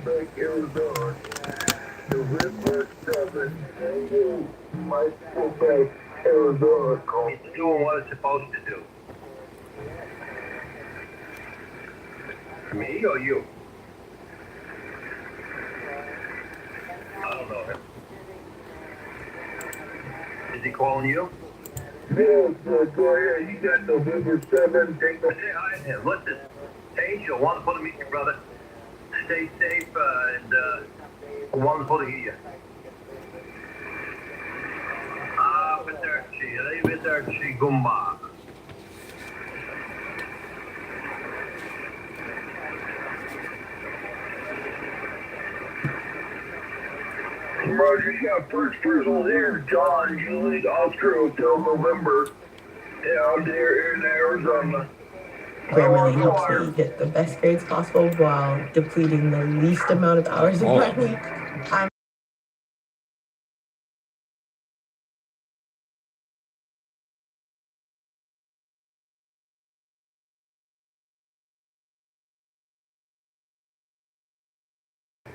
Quebec, Arizona. November 7th, my Quebec, Arizona call. It's doing what it's supposed to do. Me or you? I don't know him. Is he calling you? Yes, go ahead. You got November 7th. Take the... Say hi to him. Listen, Angel, wonderful to meet you, brother. Stay safe and wonderful to hear you. Arrivederci, Gumba. Roger, you got first person here, John, Julie, Oscar Hotel, November, down there in Arizona. Grammarly helps me get the best grades possible while depleting the least amount of hours of my week.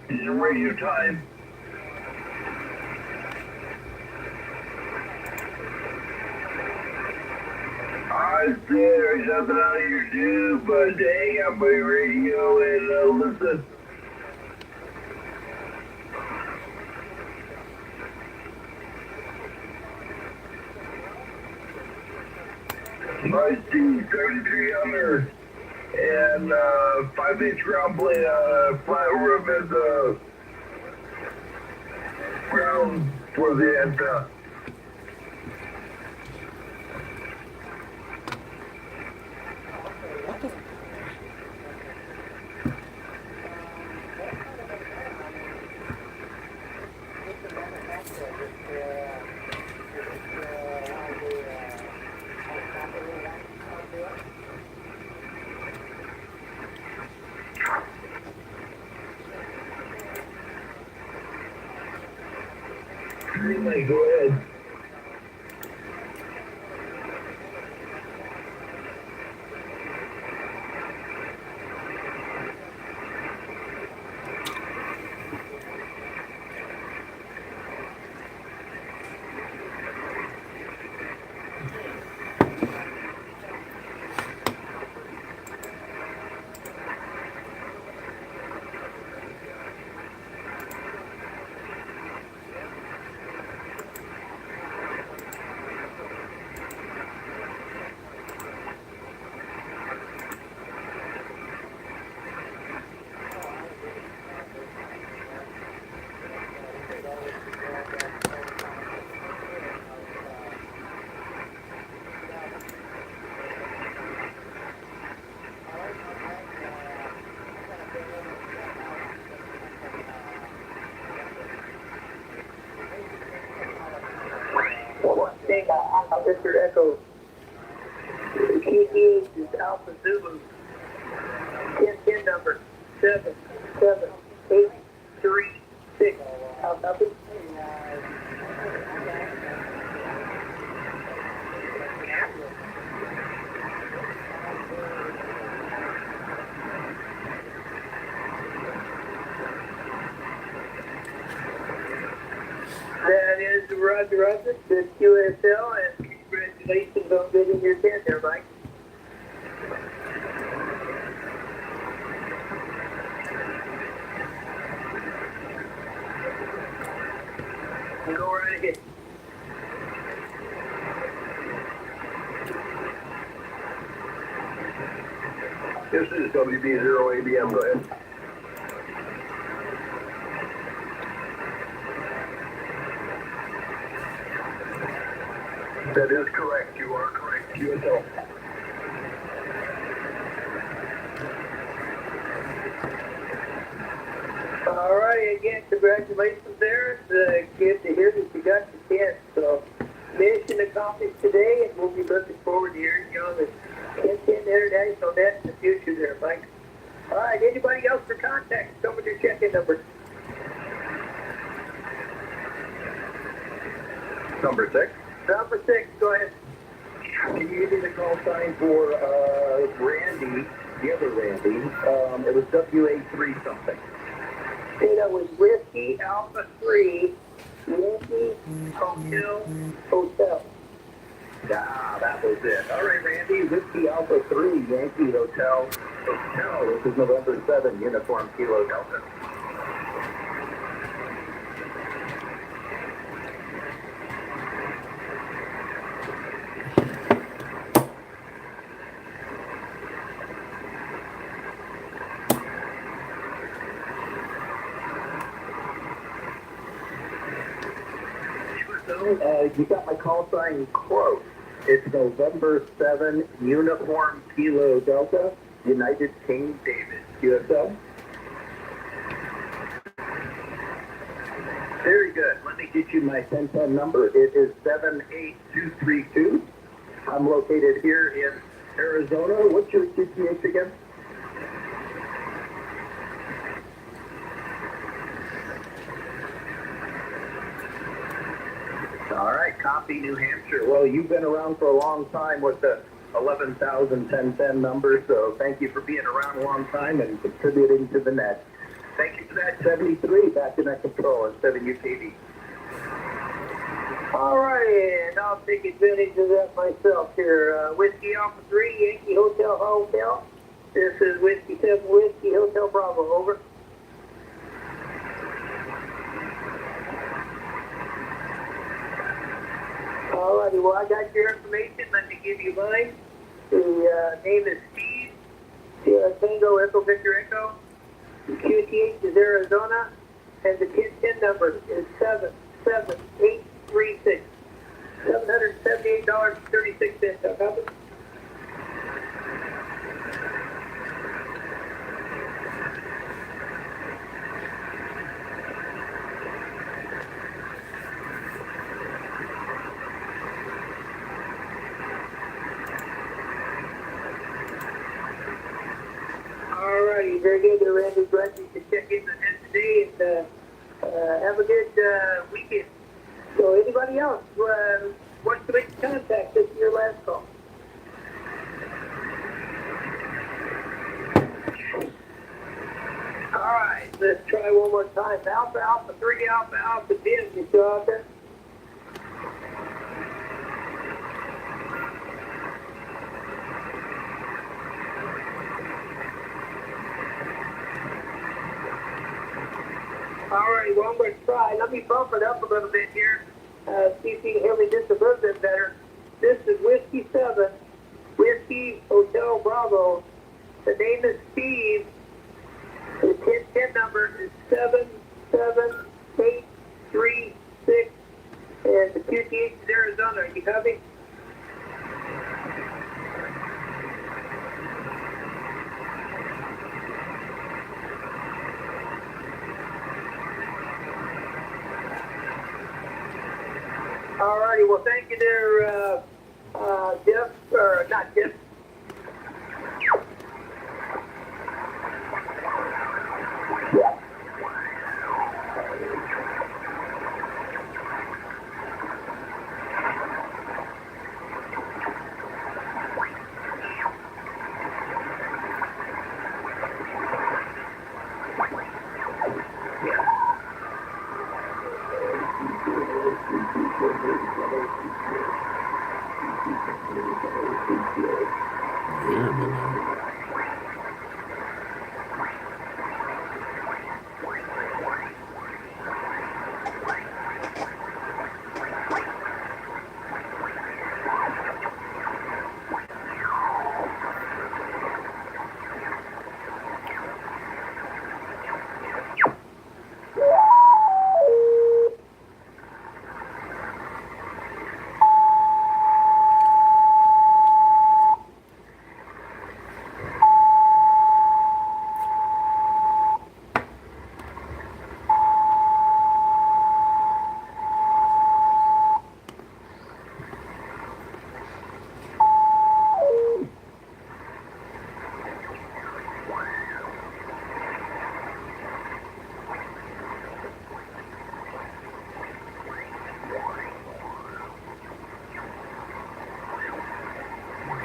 It's radio time. I said there's nothing out here to do but to hang out by radio and listen. Nice team, 3300 and 5-inch ground plate, flat roof as ground for the antenna. Greenlight, go ahead. Mr. Echo. KDH is Alpha Zulu. 10 number 77836. How copy? That is Roger, the QSL, and congratulations on getting your 10 there, Mike. Go right ahead. This is WB0ABM, go ahead. That is correct. You are correct. QSL. All right. Again, congratulations there. It's good to hear that you got the 10. So, mission accomplished today, and we'll be looking forward to hearing you on the 1010 International Net in the future there, Mike. All right. Anybody else for contact? Come with your check-in number. Number 6. Number 6, go ahead. Can you give me the call sign for Randy, the other Randy? It was WA3 something. Okay, that was Whiskey Alpha 3, Yankee Hotel. Ah, that was it. All right, Randy. Whiskey Alpha 3, Yankee Hotel. This is November 7, Uniform Kilo Delta. You got my call sign close. It's November 7, Uniform Kilo Delta, United King David, QSL. Very good. Let me get you my 1010 number. It is 78232. I'm located here in Arizona. What's your QTH again? All right, copy, New Hampshire. Well, you've been around for a long time with the 11,1010 number, so thank you for being around a long time and contributing to the net. Thank you for that. 73 back to net control at 7 UKV. All right, and I'll take advantage of that myself here. Whiskey Alpha 3, Yankee Hotel. This is Whiskey 7, Whiskey Hotel Bravo, over. Alrighty, well, I got your information. Let me give you mine. The name is Steve. Tango Echo Victor Echo. The QTH is Arizona. And the PIN number is 77836. $778.36. I'll copy. Alrighty, very good there, Randy. Glad you could check in the net today and have a good weekend. So anybody else wants to make contact, this is your last call. Alright, let's try one more time. Alpha 3, Alpha 10. You still out there? Alright, well, I'm going to try. Let me bump it up a little bit here. See if you can hear me just a little bit better. This is Whiskey 7, Whiskey Hotel Bravo. The name is Steve. The PIN number is 77836. And the QTH is Arizona. Are you copy? Alrighty, well, thank you there, Jeff, or not Jeff.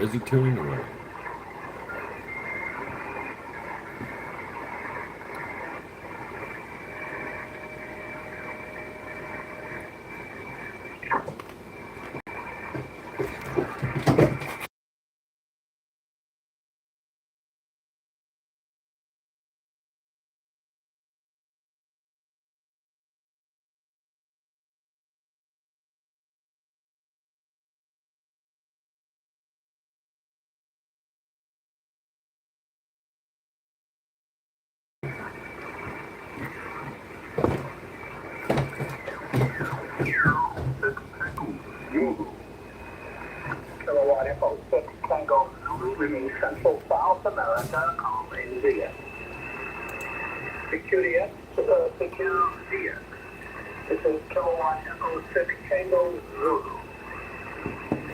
Is he tuning or what? Kilowatt Echo 6 Tango Zulu, reading Central South America, calling via. QDX, QDX. This is Kilowatt Echo 6 Tango Zulu.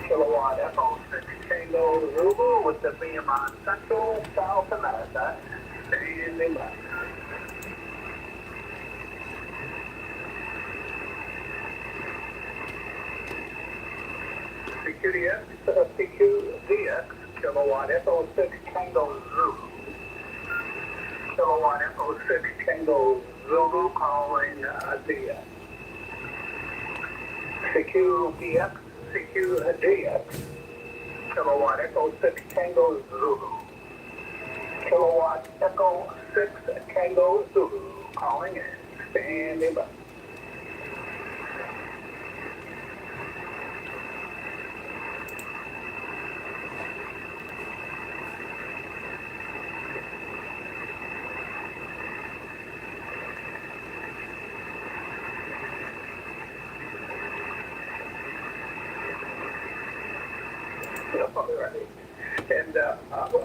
Kilowatt Echo 6 Tango Zulu with the beam on Central South America, standing by. CQDX, Kilowatt Echo 6 Tango Zulu. Kilowatt Echo 6 Tango Zulu calling via. CQDX, Kilowatt Echo 6 Tango Zulu. Kilowatt Echo 6 Tango Zulu calling in, standing by. And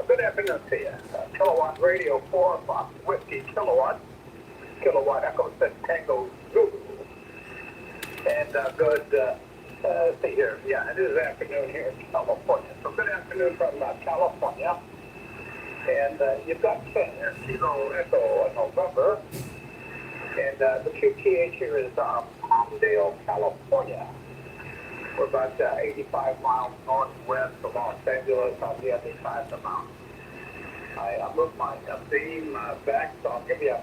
good afternoon to you. Kilowatt Radio 4 Fox Whiskey Kilowatt. Kilowatt Echo 6 Tango Zulu. And good, see here. Yeah, it is afternoon here in California. So good afternoon from California. And you've got 10 here, Kilo Echo November. And the QTH here is Palmdale, California. We're about 85 miles northwest of Los Angeles on the other side of the mountain. I moved my beam back, so I'll give you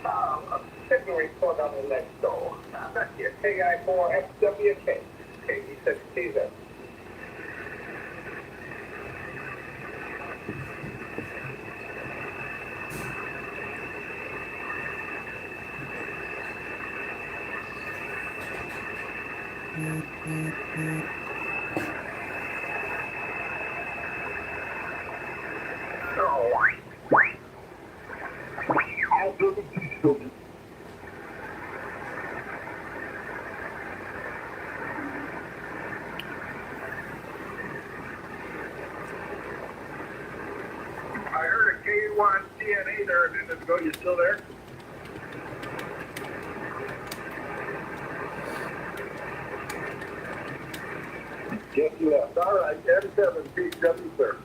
a signal report on the next door. Back here, KI4XWK, KD6TZ. I heard a K1 DNA there a minute ago. You still there? Yes, you left. All right, N7 PW, sir.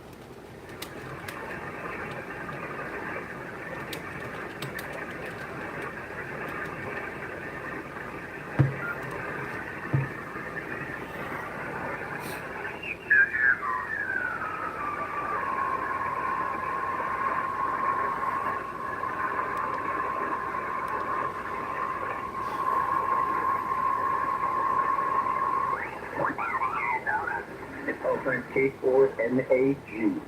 K4NAG.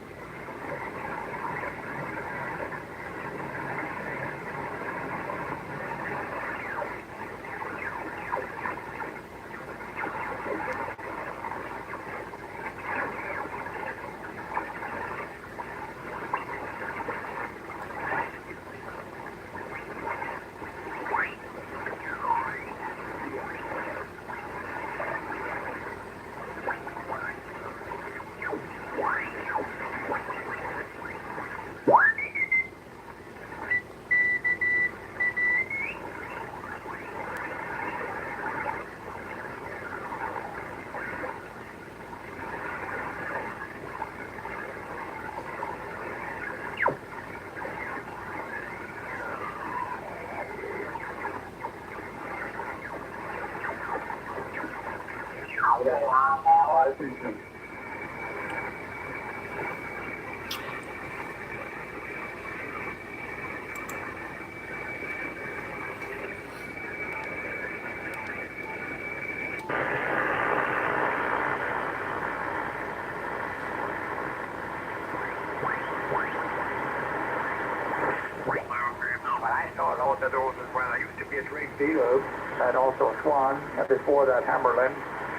both of those as well. I used to be a Drake dealer and also Swan, and before that Hammerland,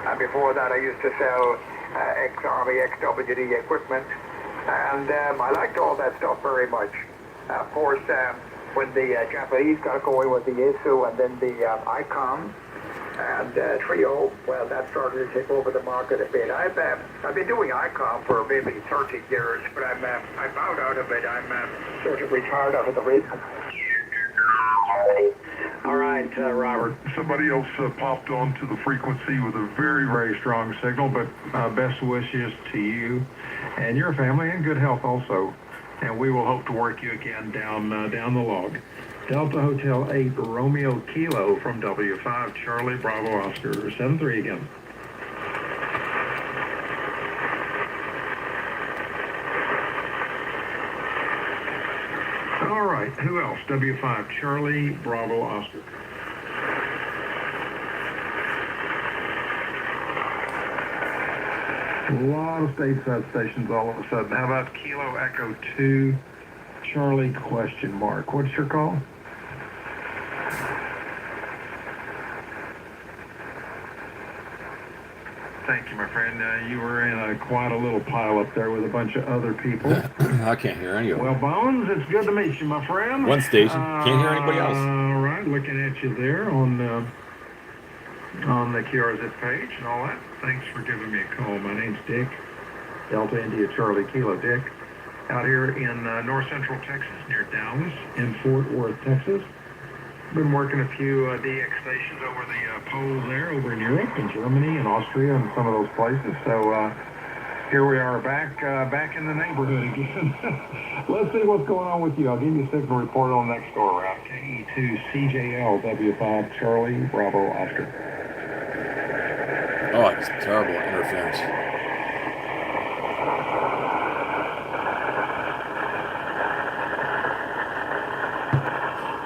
and before that I used to sell ex-Army, ex-WD equipment, and I liked all that stuff very much. Of course, when the Japanese got going with the Yaesu and then the Icon and Trio, well, that started to take over the market a bit. I've been doing Icon for maybe 30 years, but I'm out of it. I'm sort of retired out of the race. All right, Robert. Somebody else popped onto the frequency with a very, very strong signal, but best wishes to you and your family and good health also. And we will hope to work you again down the log. Delta Hotel 8 Romeo Kilo from W5 Charlie Bravo Oscar 73 again. All right, who else? W5 Charlie Bravo Oscar. A lot of stateside stations all of a sudden. How about Kilo Echo 2 Charlie question mark? What's your call? Thank you, my friend. You were in quite a little pile up there with a bunch of other people. I can't hear any of them. Well, Bones, it's good to meet you, my friend. One station. Can't hear anybody else. All right, looking at you there on the QRZ page and all that. Thanks for giving me a call. My name's Dick, Delta India Charlie Kilo Dick, out here in north central Texas near Dallas in Fort Worth, Texas. Been working a few DX stations over the poles there over in Europe and Germany and Austria and some of those places. So here we are back in the neighborhood again. Let's see what's going on with you. I'll give you a signal report on next go around. KE2 CJL W5 Charlie Bravo Oscar. Oh, it's terrible interference.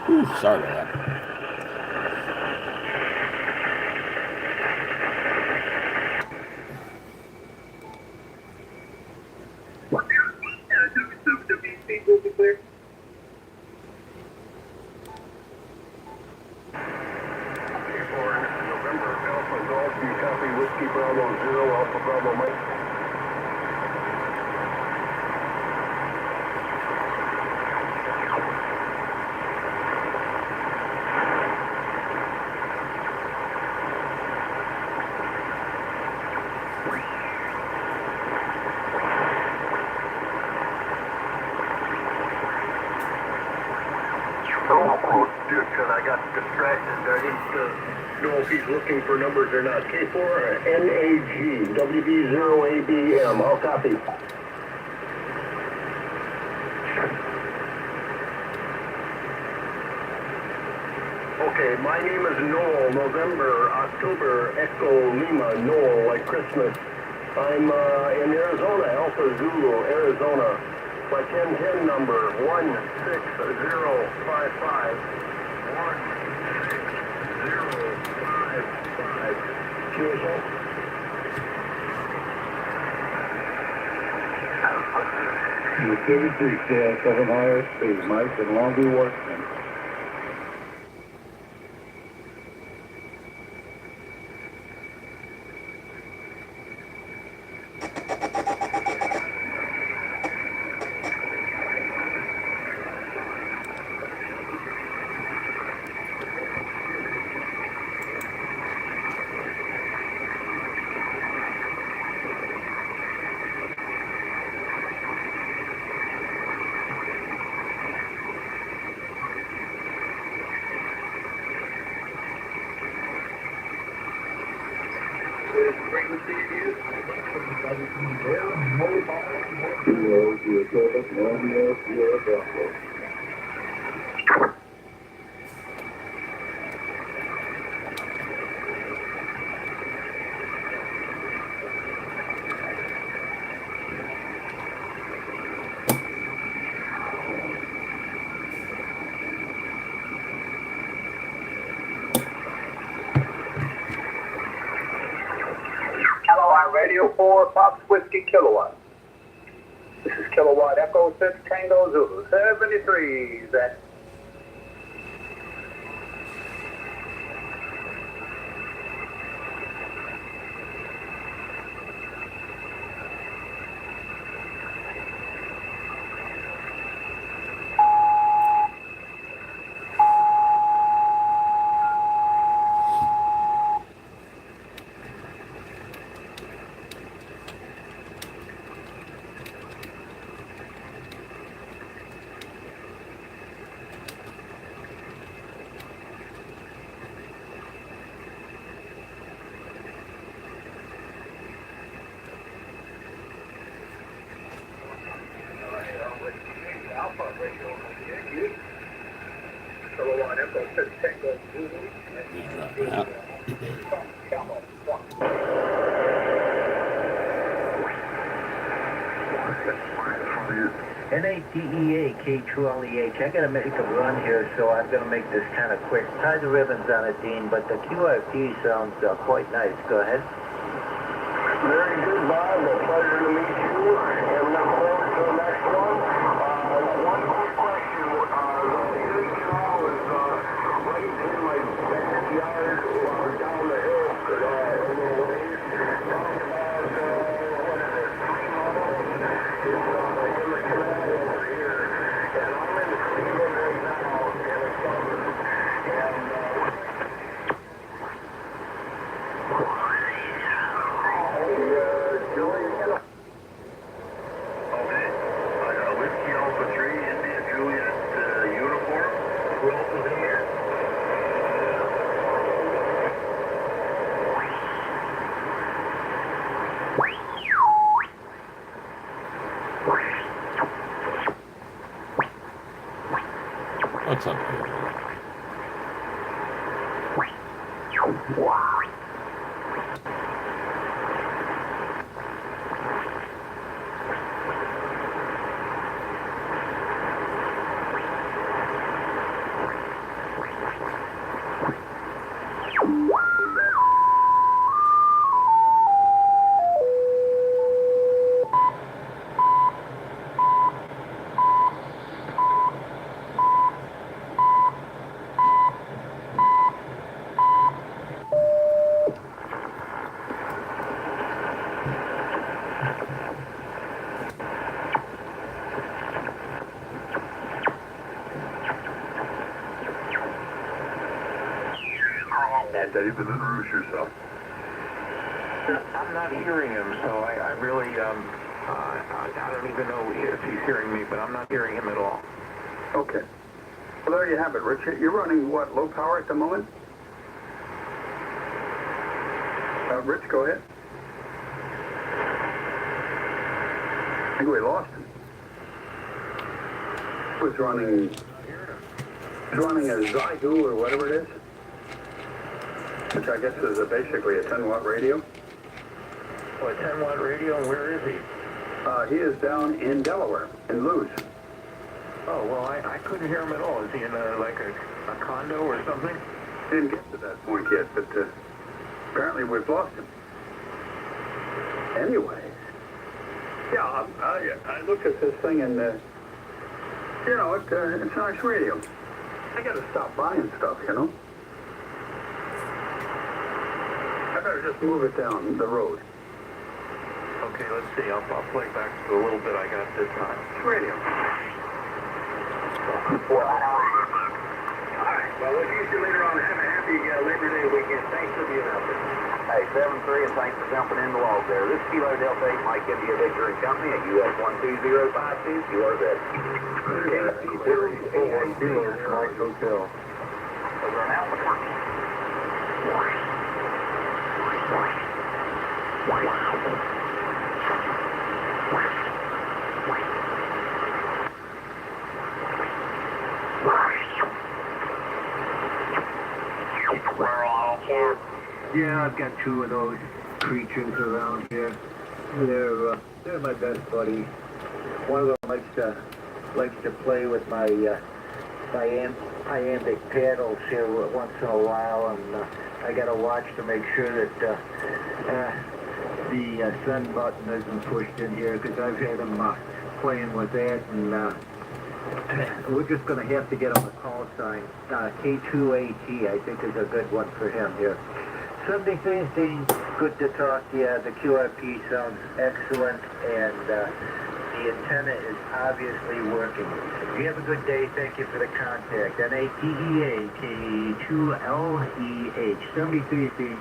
Ooh, sorry about that. WC will be clear. November Alpha Golf, you copy Whiskey Bravo 0, Alpha Bravo Mike. And I got distracted. I didn't know if he's looking for numbers or not. K4 NAG WB0ABM. I'll copy. Okay, my name is Noel. November, October, Echo, Lima, Noel, like Christmas. I'm in Arizona, Alpha Zulu, Arizona. My 1010 number 16055. 16055. QSO. The 36, 7 ISP, Mike and Longview, Washington. Radio 4, Fox Whiskey Kilowatt. This is Kilowatt Echo 6 Tango Zulu 73. That Yeah. N3XTF K2LEH. I gotta make a run here, so I'm gonna make this kind of quick. Tie the ribbons on it, Dean, but the QRP sounds quite nice. Go ahead. Very good, Bob. A pleasure to meet you, and look forward to the next one. One quick question. The signal is right in my backyard down the hill. Talk about, what is it, 3 miles, it's in the canal over here. And I'm in Cleveland right now, in the summer. And Juliet. Okay. I got a Whiskey Alpha 3 India Juliet uniform. Who else is in here? What's up here? Dave, introduce yourself. I'm not hearing him, so I really, I don't even know if he's hearing me, but I'm not hearing him at all. Okay. Well, there you have it, Rich. You're running, what, low power at the moment? Rich, go ahead. I think we lost him. He was running a Zygu or whatever it is, which I guess is basically a 10-watt radio. Oh, a 10-watt radio, and where is he? He is down in Delaware, in Lewes. Oh, well, I couldn't hear him at all. Is he in like a condo or something? Didn't get to that point yet, but apparently we've lost him. Anyway, yeah, I looked at this thing and, you know, it's a nice radio. I gotta stop buying stuff, you know. I better just move it down the road. Okay, let's see. I'll play back to a little bit I got this time. Radio. All right. Well, we'll use you later on. Have a happy Labor Day weekend. Thanks for being out there. Hey, 7-3, and thanks for jumping in the log there. This is Kilo Delta 8 Mike India Victor and Company at US 12052. You are ready. Mike Hotel. Over on Albuquerque. Yeah, I've got 2 of those creatures around here. They're my best buddies. One of them likes to play with my iambic paddles here once in a while, and I gotta watch to make sure that the send button isn't pushed in here, because I've had him playing with that, and we're just gonna have to get him a call sign. K2AT, I think, is a good one for him here. 73, Dean, good to talk to you. The QRP sounds excellent, and the antenna is obviously working. You have a good day. Thank you for the contact. NATEA K2LEH. 73, Dean.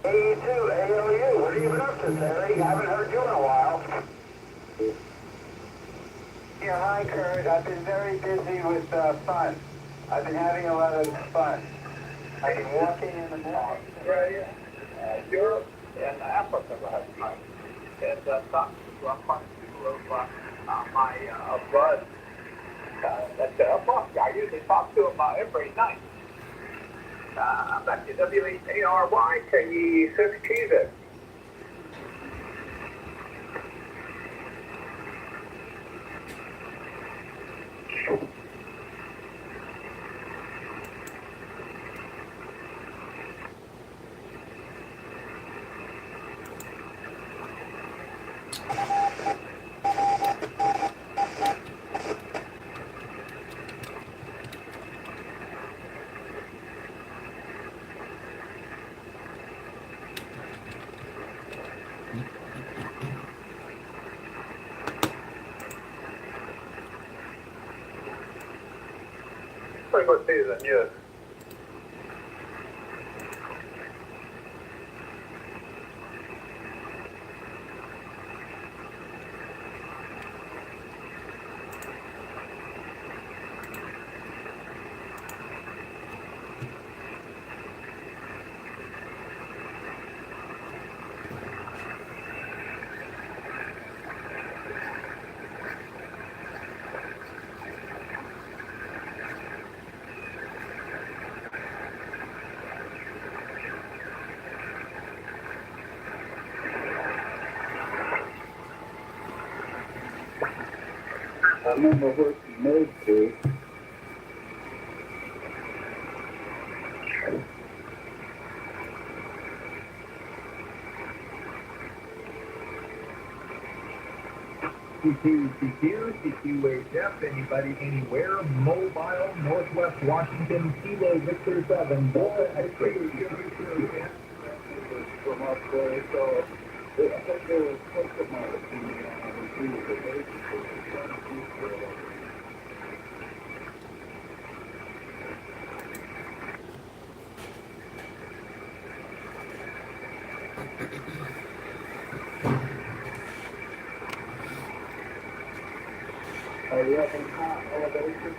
AE2, ALU, what have you been up to, Terry? I haven't heard you in a while. Yeah, hi, Kurt. I've been very busy with fun. I've been having a lot of fun. I've been walking in the morning. Australia, Europe, and Africa last night. And talked to a bunch of people of my bud. That's a boss guy. I usually talk to him every night. Back to W-H-A-R-Y, KE6 Pretty good season, yes. I remember working those two. CQHF, anybody, anywhere, mobile, Northwest Washington, Kilo Victor 7, Delta X-ray. From up there, so I think they were close to my opinion on the basis. Are you up in hot elevation?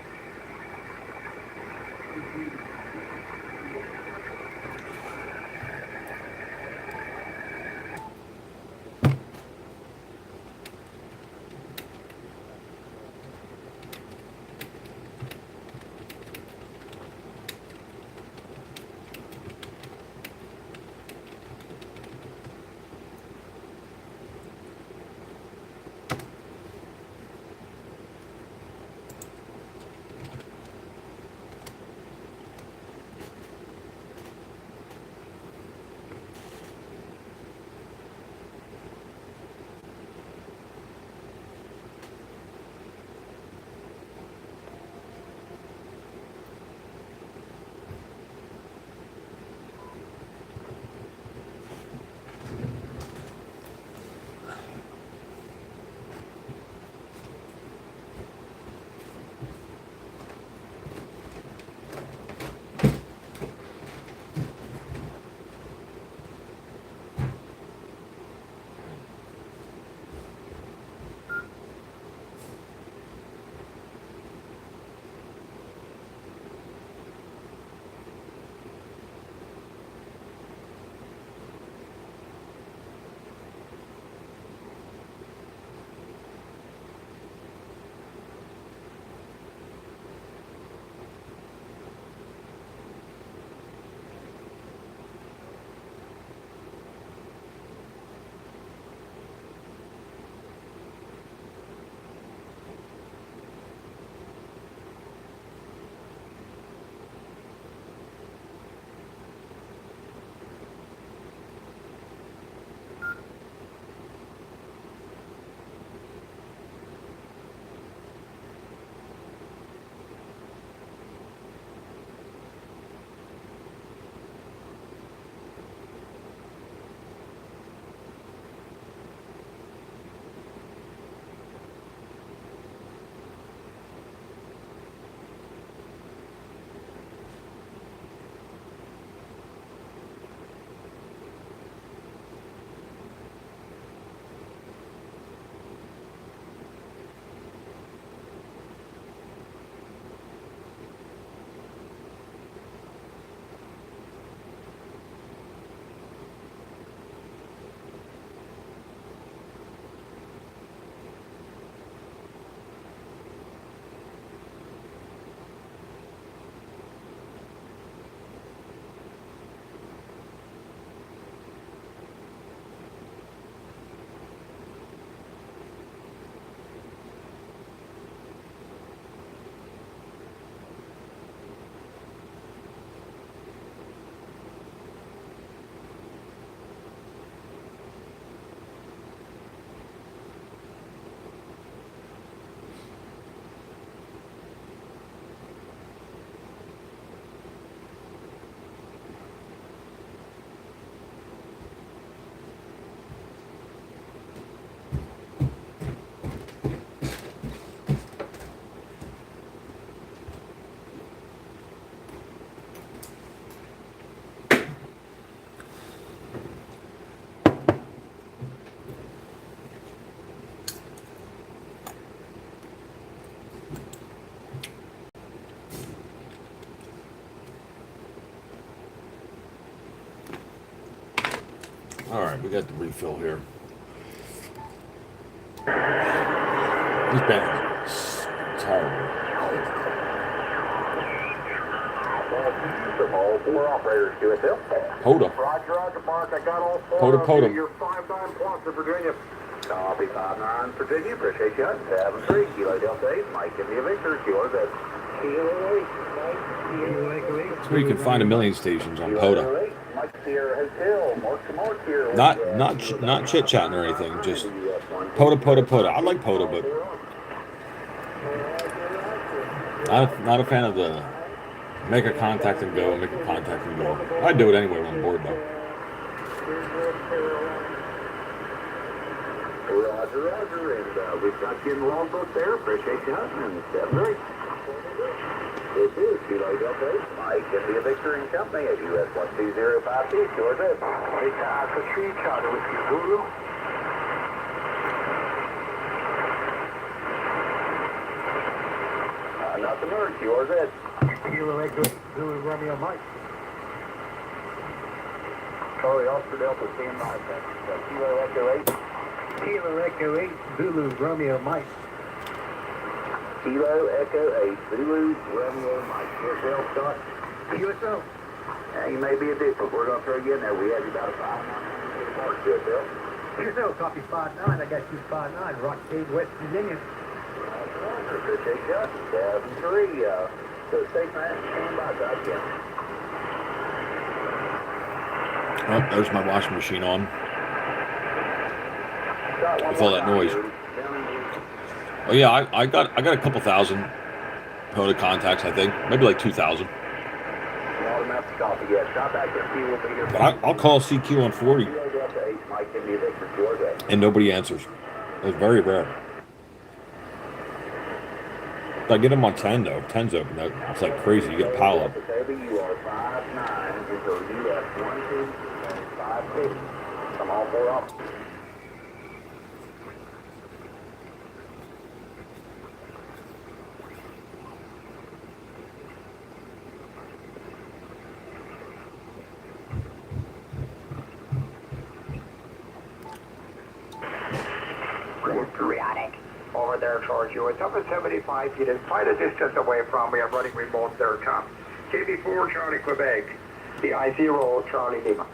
All right, we got the refill here. This band is terrible. All four operators do it, Bill. Poda. Roger, Roger, Mark. I got all four. Poda. You're 5-9 plus to Virginia. Copy 5-9 Virginia. Appreciate you. 7-3 Kilo Delta 8. Mike, give me a Victor. Kilo Delta. Kilo 8. Mike. That's where you can find a million stations on Poda. Mike Sierra Hotel. Mark here. Not chit chatting or anything. Just Poda. I like Poda, but not a fan of the make a contact and go. Make a contact and go. I do it anyway when I'm bored though. Roger, and we've got you in the logbook there. Appreciate you hunting and 7-3. This is Kilo Delta 8. Mike, give me a Victor and company at US 12052. Georgia. It's Alpha 3 Charter with you, Zulu. Nothing urged, Georgia. Kilo Echo 8, Zulu Romeo Mike. Charlie Oscar Delta stand by. Kilo Echo 8. Kilo Echo 8, Zulu Romeo Mike. Kilo Echo 8, Zulu Romeo Mike. Yourself, Scott? USO. You may be a bit, but we're going to throw you in there. We have you about a 5-9 mark to it, Bill. USO, copy 5-9. I got you 5-9, Rockade, West Virginia. Appreciate you. 7-3. So safe man, stand by, gotcha. Oh, there's my washing machine on. With all that noise. Oh yeah, I got a couple thousand Poda contacts, I think. Maybe like 2,000. But I'll call CQ on 40. And nobody answers. It's very rare. If I get them on 10 though, 10's open. It's like crazy. You get a pile up. I'm all four up. Periodic. Over there towards you. It's up at 75 feet. It's quite a distance away from. We are running remote there, Tom. KB4 Charlie Quebec. The I0 Charlie Lima.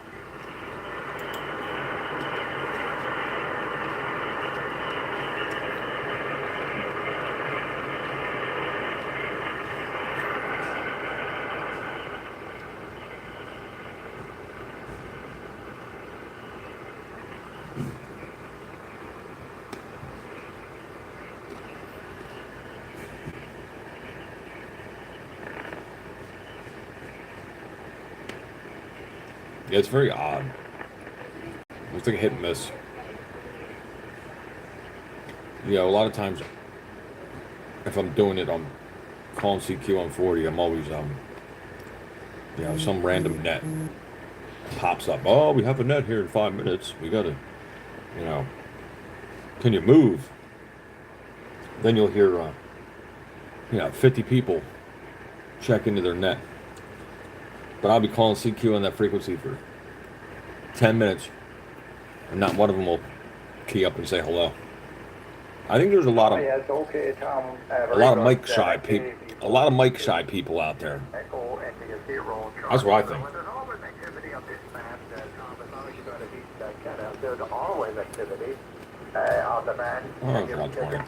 Yeah, it's very odd. It's like a hit and miss. Yeah, a lot of times, if I'm doing it, I'm calling CQ on 40. I'm always, some random net pops up. Oh, we have a net here in 5 minutes. We gotta, can you move? Then you'll hear, 50 people check into their net. But I'll be calling CQ on that frequency for 10 minutes, and not one of them will key up and say hello. I think there's a lot of mic shy people. A lot of mic shy people out there. That's what I think. There's always activity on the band. Oh, it's not 20.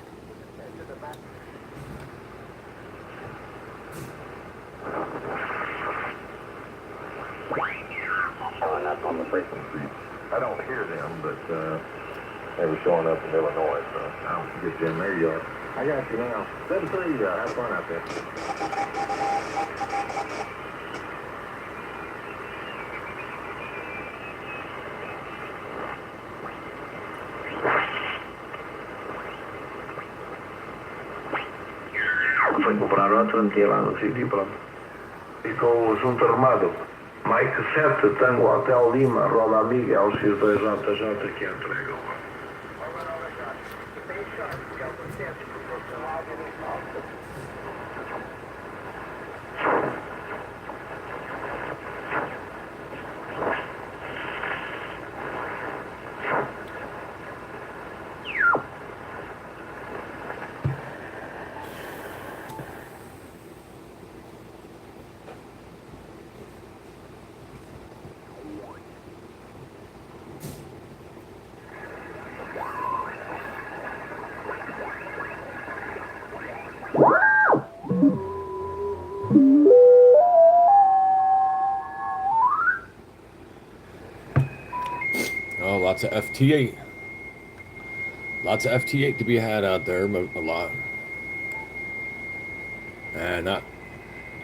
That's on the frequency. I don't hear them, but they were showing up in Illinois, so I'll get them. There you are. I got you now. 7-3, have fun out there. Foi comprar outro, não tinha lá no sítio, pronto. Ficou junto armado. Mike 7, Tango Hotel Lima, Roda Amiga, LX2JJ que entregam. lots of FT8. Lots of FT8 to be had out there, but a lot. And I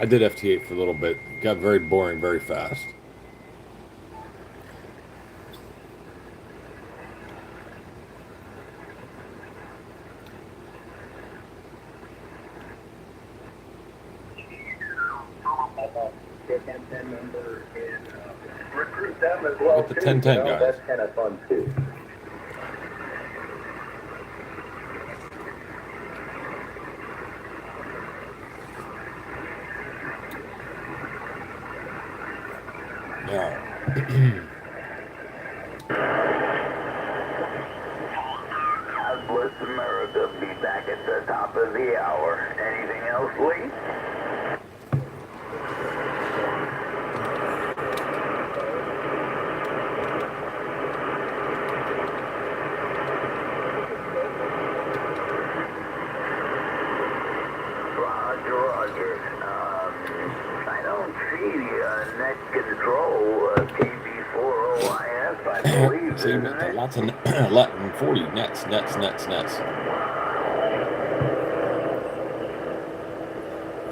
did FT8 for a little bit. It got very boring very fast. Recruit them as well. With the 1010 guys. That's kind of fun too. Yeah. God bless America. Be back at the top of the hour. Anything else, Lee? Roger. I don't see net control KB40IF, I believe. See, lots of 40 nets.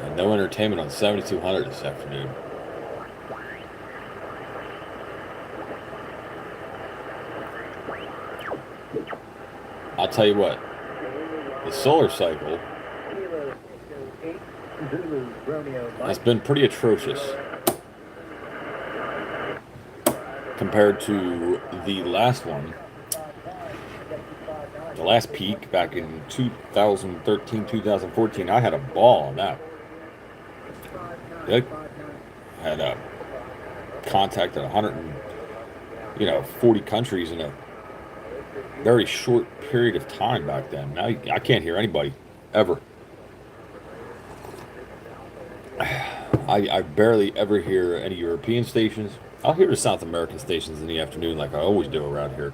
And no entertainment on 7200 this afternoon. I'll tell you what, the solar cycle has been pretty atrocious compared to the last one. The last peak back in 2013, 2014, I had a ball on that. I had contacted 140 countries in a very short period of time back then. Now I can't hear anybody ever. I barely ever hear any European stations. I'll hear the South American stations in the afternoon like I always do around here.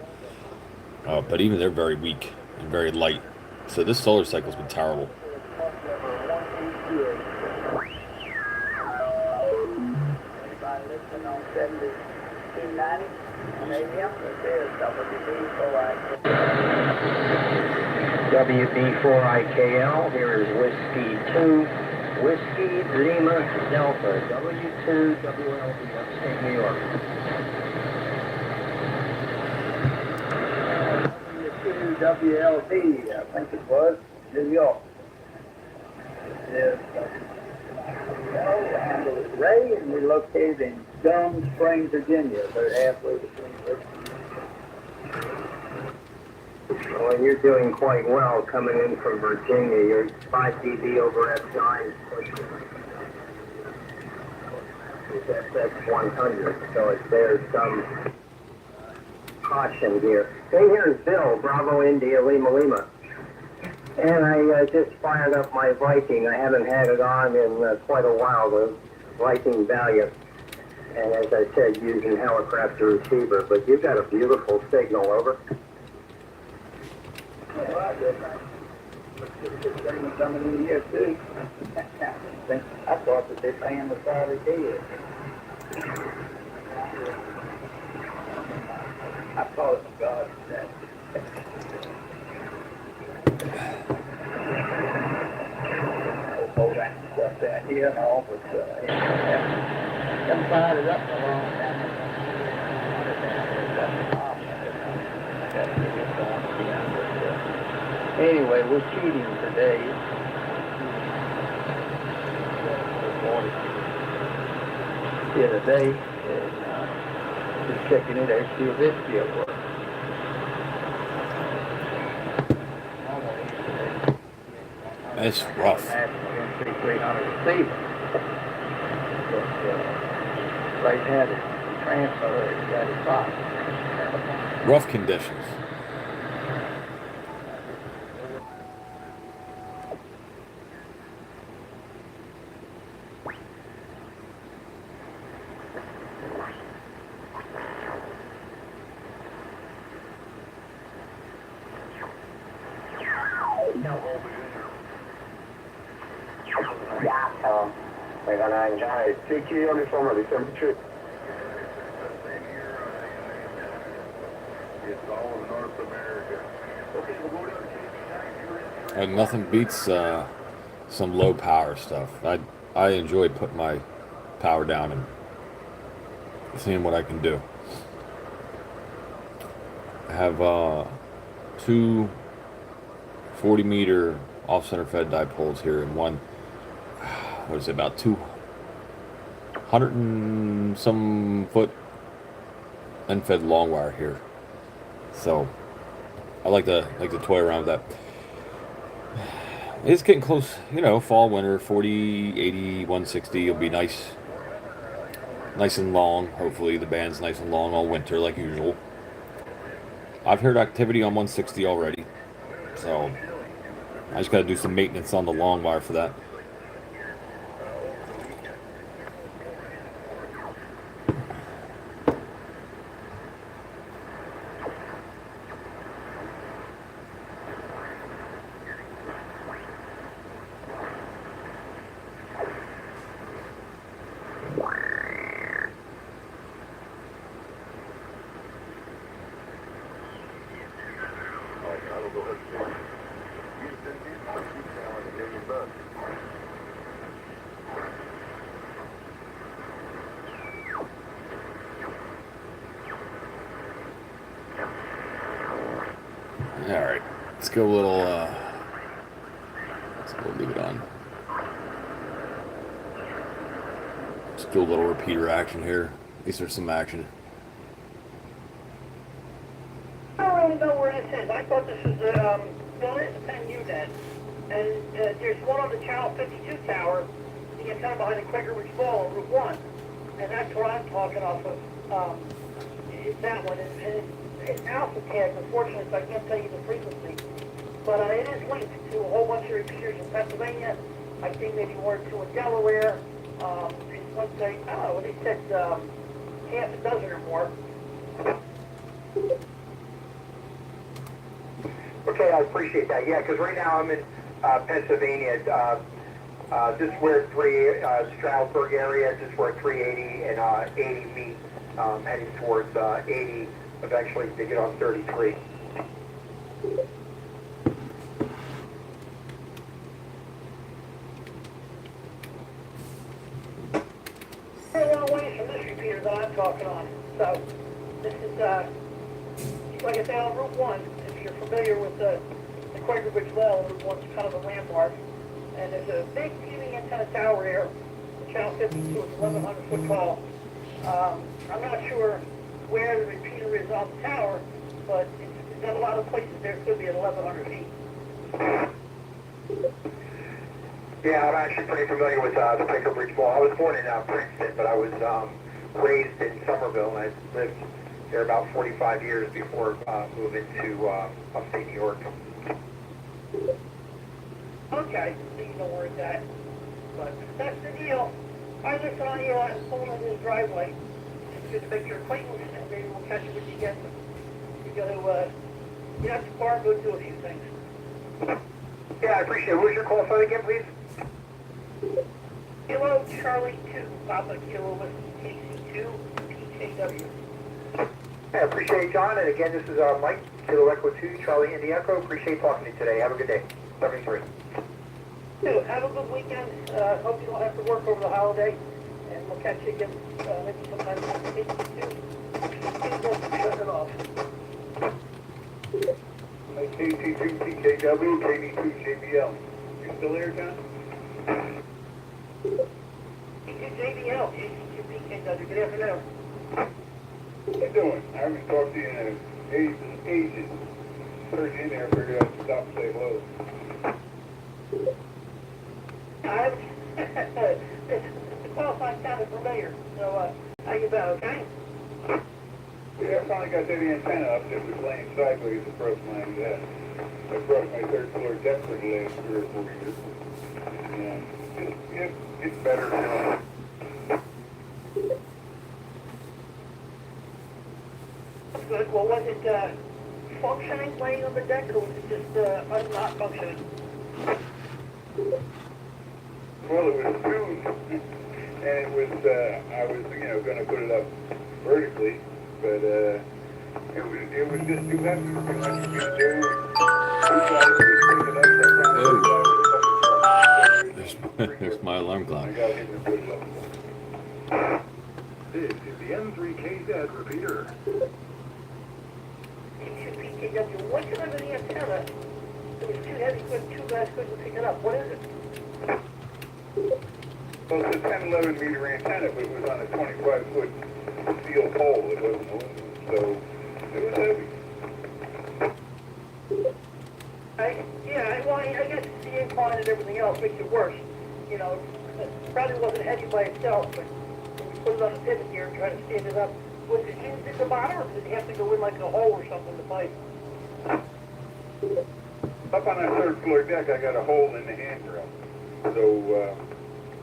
But even they're very weak and very light. So this solar cycle's been terrible. WB4IKL, here is Whiskey 2, Whiskey Lima Delta, W2WLB, upstate New York. W2WLB, I think it was, New York. Yes. And it was Ray, and we're located in Gum Springs, Virginia. They're halfway between us. Well, you're doing quite well coming in from Virginia. You're 5 dB over F9. That's 100, so there's some caution here. Hey, here's Bill, Bravo India Lima. And I just fired up my Viking. I haven't had it on in quite a while, the Viking Valiant. And as I said, using helicopter receiver. But you've got a beautiful signal, over. Well, I coming in here too. I thought that this fan was already dead. I call it God. Hold that stuff down here and all, but them fired it up a long time. Anyway, we're cheating today. Here today, and just checking it out, see if this still works. It's rough. 300 receiver. But right now, the transfer is got it box. Rough conditions. TQ uniform ready, temperature. all of North America. Okay, we'll go down to KC9. And nothing beats some low power stuff. I enjoy putting my power down and seeing what I can do. I have two 40-meter off-center fed dipoles here, and one, what is it, about 200 and some foot unfed long wire here. So I like to toy around with that. It's getting close, you know, fall, winter, 40, 80, 160 will be nice and long. Hopefully the band's nice and long all winter like usual. I've heard activity on 160 already, so I just got to do some maintenance on the long wire for that. Alright, let's go a little, let's go leave it on. Let's do a little repeater action here. At least there's some action. I don't really know where this is. I thought this was the, well, it's a 10 unit. And there's one on the Channel 52 tower. You get kind of behind the Quaker Ridge Ball on Route 1. And that's what I'm talking off of. It's that one. And it's alpha tag, unfortunately, so I can't tell you the frequency. But it is linked to a whole bunch of repeaters in Pennsylvania. I think maybe one or two in Delaware. It's one thing, I don't know, they said half a dozen or more. Okay, I appreciate that. Yeah, because right now I'm in Pennsylvania. This is where Stroudsburg area, this is where 380 and 80 meet, heading towards 80, eventually to get on 33. We're a long ways from this repeater that I'm talking on. So this is, like I say, on Route 1, if you're familiar with the Quaker Ridge Wall, Route 1's kind of a landmark. And there's a big TV antenna tower here. The Channel 52 is 1,100 foot tall. I'm not sure where the repeater is on the tower, but it's got a lot of places there it could be at 1,100 feet. Yeah, I'm actually pretty familiar with the Quaker Ridge Ball. I was born in Princeton, but I was raised in Somerville, and I lived there about 45 years before moving to upstate New York. Okay, so you know where it's at. But that's the deal. I just saw you pulling in this driveway. It's good to make your acquaintance, and maybe we'll catch up with you again. You got to get out the car and go do a few things. Yeah, I appreciate it. What was your call sign again, please? Kilo Charlie 2, Papa Kilo with KC2, PKW. I appreciate it, John. And again, this is Mike, Kilo Echo 2, Charlie Indy Echo. Appreciate talking to you today. Have a good day. 73. So, have a good weekend. Hope you don't have to work over the holiday. And we'll catch you again maybe sometime in KC2. Shut it off. KC2 PKW, KD2 JBL. You still there, John? JBL, KC2 PKW. Good afternoon. How you doing? I haven't talked to you in ages. Surge in there, figured I'd stop and say hello. The call sign sounded familiar, so how you been, okay? Yeah, I finally got that antenna up that was laying sideways across my third floor deck for the last 3 or 4 years. And it's better now. Good. Well, was it functioning laying on the deck, or was it just not functioning? Well, it was tuned, and it was, I was, going to put it up vertically, but It was just too heavy for me to do. Two guys just picked it up, sat down, There's my alarm clock. I got him to put it up. This is the N3XTF repeater. PKW, what kind of an antenna? It was too heavy, two guys couldn't pick it up. What is it? Well, it's a 10, 11 meter antenna, but it was on a 25-foot steel pole. It wasn't aluminum, so it was heavy. Well, I guess the incline and everything else makes it worse. You know, it probably wasn't heavy by itself, but when you put it on a pivot here and try to stand it up, was it hinged at the bottom, or did it have to go in like a hole or something to fight? Up on that third floor deck, I got a hole in the handrail. So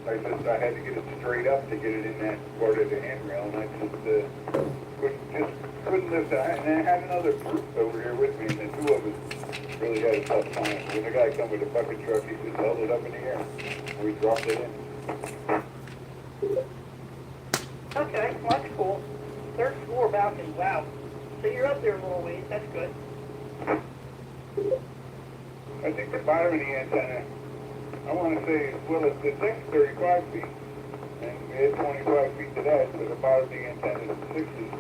I had to get it straight up to get it in that part of the handrail, and I just couldn't lift it. And I had another group over here with me, and the two of us really had a tough time. When the guy come with a bucket truck, he just held it up in the air, and we dropped it in. Okay, well, that's cool. Third floor balcony, wow. So you're up there a little ways, that's good. I think the bottom of the antenna, I want to say, well, the thing's 35 feet, and we had 25 feet to that, so the bottom of the antenna is 60.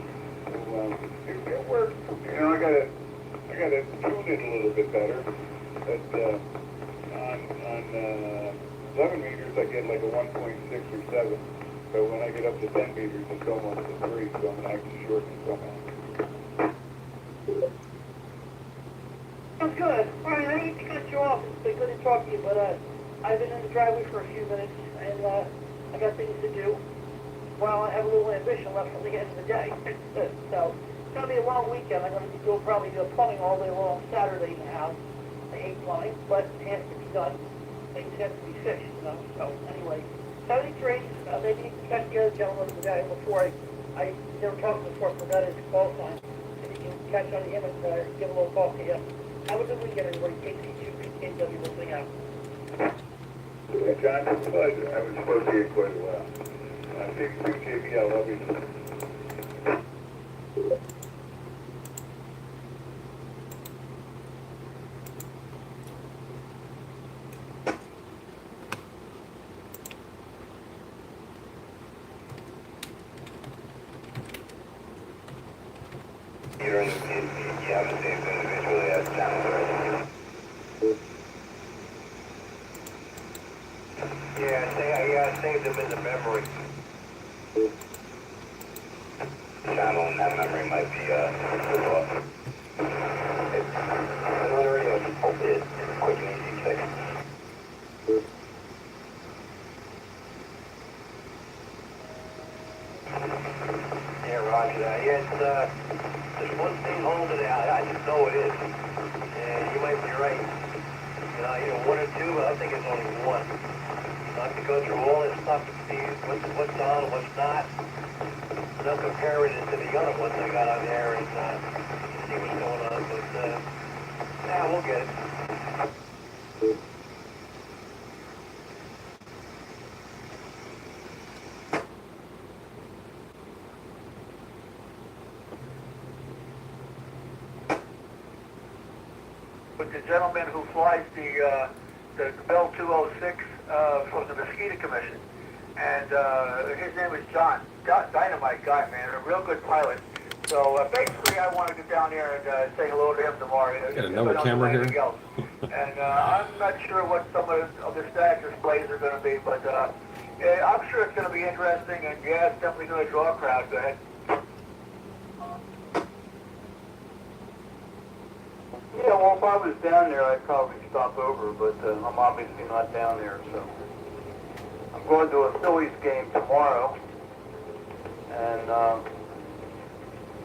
So it worked. You know, I gotta tune it a little bit better. But on 11 meters, I get like a 1.6 or 7. So when I get up to 10 meters, it's almost a 3, so I'm actually shortening somehow. Sounds good. All right, I need to cut you off. It's been good to talk to you, but I've been in the driveway for a few minutes, and I got things to do. Well, I have a little ambition left for the end of the day. So it's going to be a long weekend. I'm going to be doing probably plumbing all day long Saturday in the house. I hate plumbing, but it has to be done. Things have to be fixed, you know. So anyway, 73. Maybe you can catch the other gentleman today before I never talked before. I forgot his call sign. If you can catch on him and give a little call to you. Have a good weekend, everybody. KC2 PKW listening out. John, it's a pleasure. I was supposed to get quite a while. Take JBL, love you. You haven't seen them individually as channels already. Yeah, I saved them in the memory. Channel in that memory might be it's a quick and easy fix. Yeah, roger that. Yeah, there's one thing holding it out. I just know it is. And you might be right. Either one or two, but I think it's only one. I have to go through all this stuff to see what's on and what's not. And I'm comparing it to the other ones I got on there and see what's going on. But, yeah, we'll get it. With the gentleman who flies the Bell 206 from the Mosquito Commission, and his name is John. Dynamite guy, man, a real good pilot. So basically, I want to get down there and say hello to him tomorrow. Got another camera here. And I'm not sure what some of the stack displays are going to be, but yeah, I'm sure it's going to be interesting, and yeah, it's definitely going to draw a crowd. Go ahead. Yeah, well, if I was down there, I'd probably stop over, but I'm obviously not down there, so. I'm going to a Phillies game tomorrow, and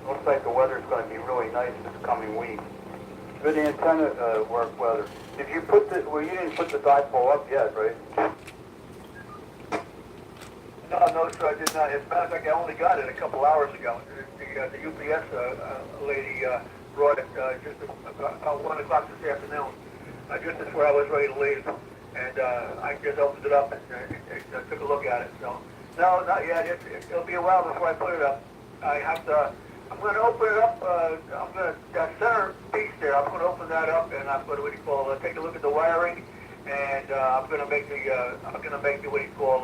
looks like the weather's going to be really nice this coming week. Good antenna work weather. Did you put you didn't put the dipole up yet, right? No, sir, I did not. As a matter of fact, I only got it a couple hours ago. The UPS lady brought it just about 1 o'clock this afternoon, just before I was ready to leave. And I just opened it up and took a look at it. So, no, not yet. It'll be a while before I put it up. I have to I'm going to open it up. I'm going to that center piece there. I'm going to open that up, and I'm going to take a look at the wiring, and I'm going to make the what do you call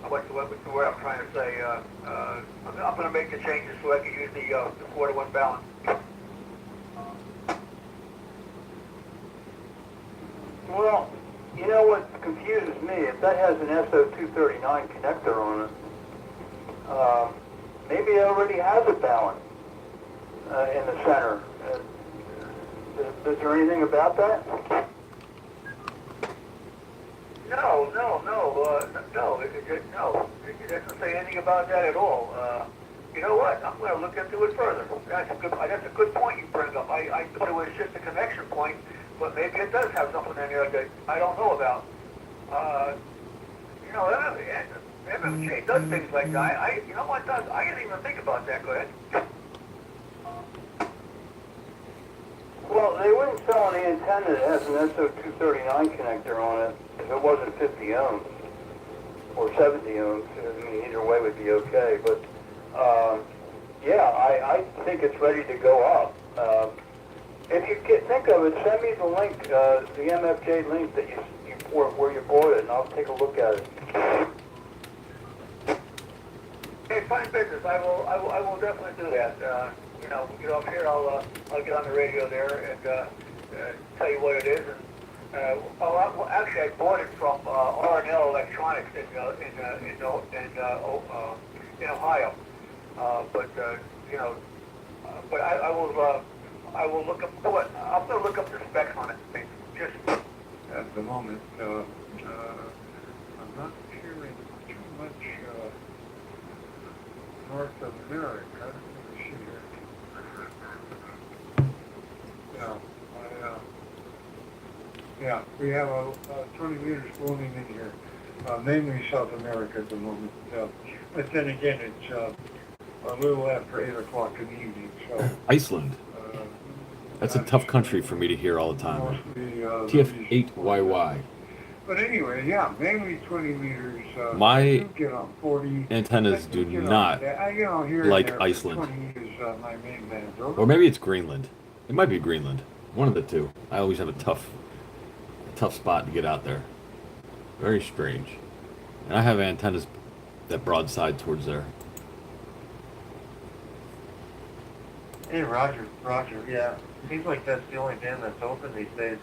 what's the word I'm trying to say? I'm going to make the changes so I can use the 4-to-1 balance. Well, you know what confuses me? If that has an SO239 connector on it, maybe it already has a balance in the center. Is there anything about that? No. It doesn't say anything about that at all. You know what? I'm going to look into it further. That's a good point you bring up. I thought it was just a connection point, but maybe it does have something in there that I don't know about. MMJ does things like that. You know what does? I didn't even think about that. Go ahead. Well, they wouldn't sell an antenna that has an SO239 connector on it if it wasn't 50 ohms or 70 ohms. I mean, either way would be okay. But I think it's ready to go up. If you think of it, send me the link, the MFJ link that you where you bought it, and I'll take a look at it. Hey, fine business. I will definitely do that. Get over here. I'll get on the radio there and tell you what it is. And actually, I bought it from R&L Electronics in Ohio. But I will look up what I'm going to look up the specs on it. Just at the moment, I'm not hearing too much North America. Let me see here. Yeah, we have 20 meters floating in here, mainly South America at the moment. But then again, it's a little after 8 o'clock in the evening. So Iceland. That's a tough country for me to hear all the time. TF8YY. But anyway, yeah, mainly 20 meters. My get on 40. antennas do not like Iceland. 20 is my main band. Or maybe it's Greenland. It might be Greenland. One of the two. I always have a tough spot to get out there. Very strange. And I have antennas that broadside towards there. Hey, Roger, yeah. Seems like that's the only band that's open these days.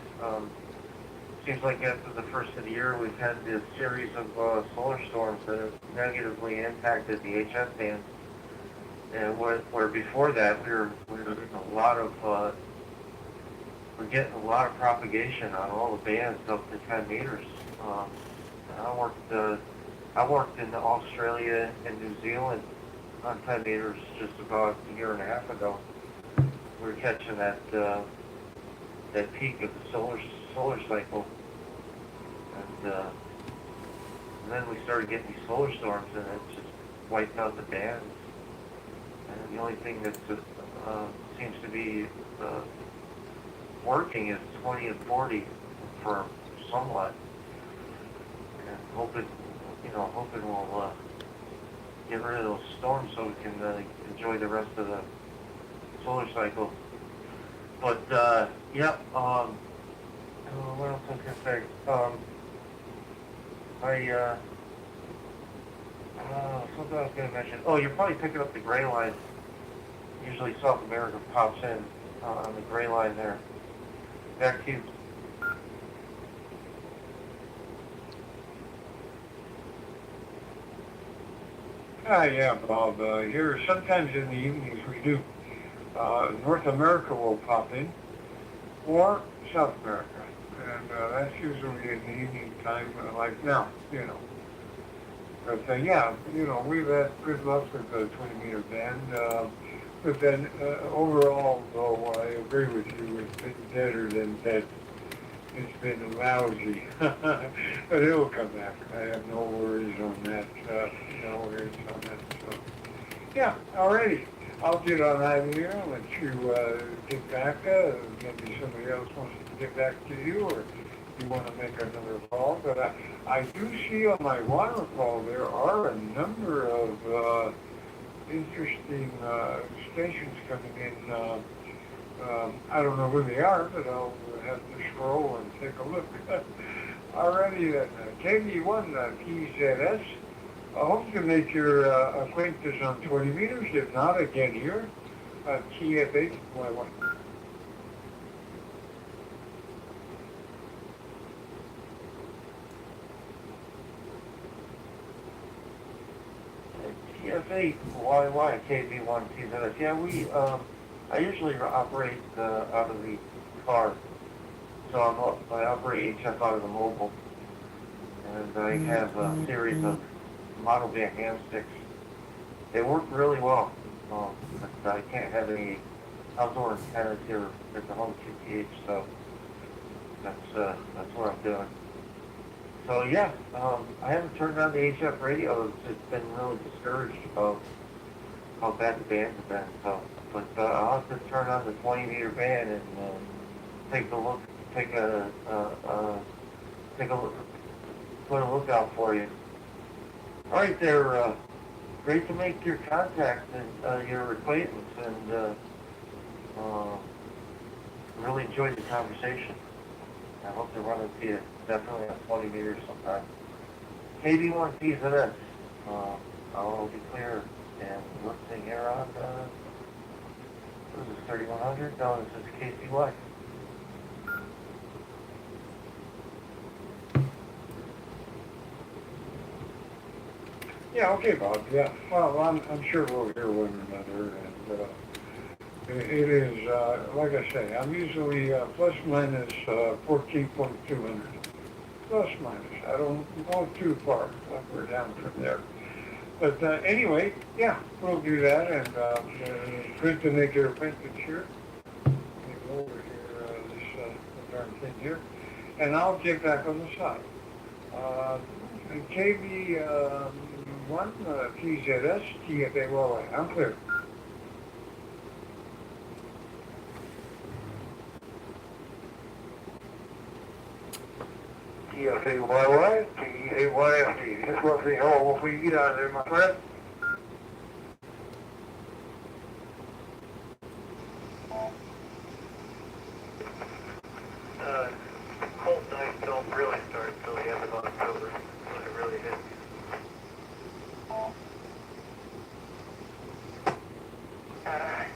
Seems like after the first of the year, we've had this series of solar storms that have negatively impacted the HF band. And where before that, we're getting a lot of propagation on all the bands up to 10 meters. I worked in Australia and New Zealand on 10 meters just about a year and a half ago. We were catching that peak of the solar cycle, and then we started getting these solar storms, and it just wiped out the bands. And the only thing that seems to be working is 20 and 40 for somewhat, and hoping we'll get rid of those storms so we can enjoy the rest of the solar cycle. But what else was I gonna say? Something I was gonna mention. Oh, you're probably picking up the gray line. Usually South America pops in on the gray line there. Back to you. Yeah, Bob. Here, sometimes in the evenings we do. North America will pop in, or South America. And that's usually in the evening time, like now, But we've had good luck with the 20-meter band. But then overall, though, I agree with you, it's been deader than dead. It's been lousy. But it'll come back. I have no worries on that. So, yeah, alrighty. I'll get on out of here and let you get back. Maybe somebody else wants to get back to you, or you want to make another call. But I do see on my waterfall there are a number of interesting stations coming in. I don't know who they are, but I'll have to scroll and take a look. Already, KV1 PZS. I hope to make your acquaintance on 20 meters. If not, again here, TFH. TFA YY KV1 TZS. Yeah, I usually operate out of the car. So I operate HF out of the mobile. And I have a series of model van hand sticks. They work really well. But I can't have any outdoor antennas here at the home QTH, so that's what I'm doing. So yeah, I haven't turned on the HF radio. It's been really discouraged about how bad the bands have been. So, but I'll have to turn on the 20-meter band and take a look, put a lookout for you. All right, there. Great to make your contact and your acquaintance, and really enjoyed the conversation. I hope to run into you definitely on 20 meters sometime. KV1 PZS. I'll be clear and listening here on, what is this, 3100? No, this is KCY. Yeah, okay, Bob. Yeah. Well, I'm sure we'll hear one another, and it is like I say, I'm usually plus minus 14.200. Plus minus. I don't go too far up or down from there. But anyway, yeah, we'll do that, and good to make your acquaintance here. Take over here, this darn thing here, and I'll get back on the side. KV. 1 PZS TFA YY. I'm clear. TFA YY, TEAYFD. Just want to say hello before you get out of there, my friend. Cold nights don't really start until the end of October, when it really hits.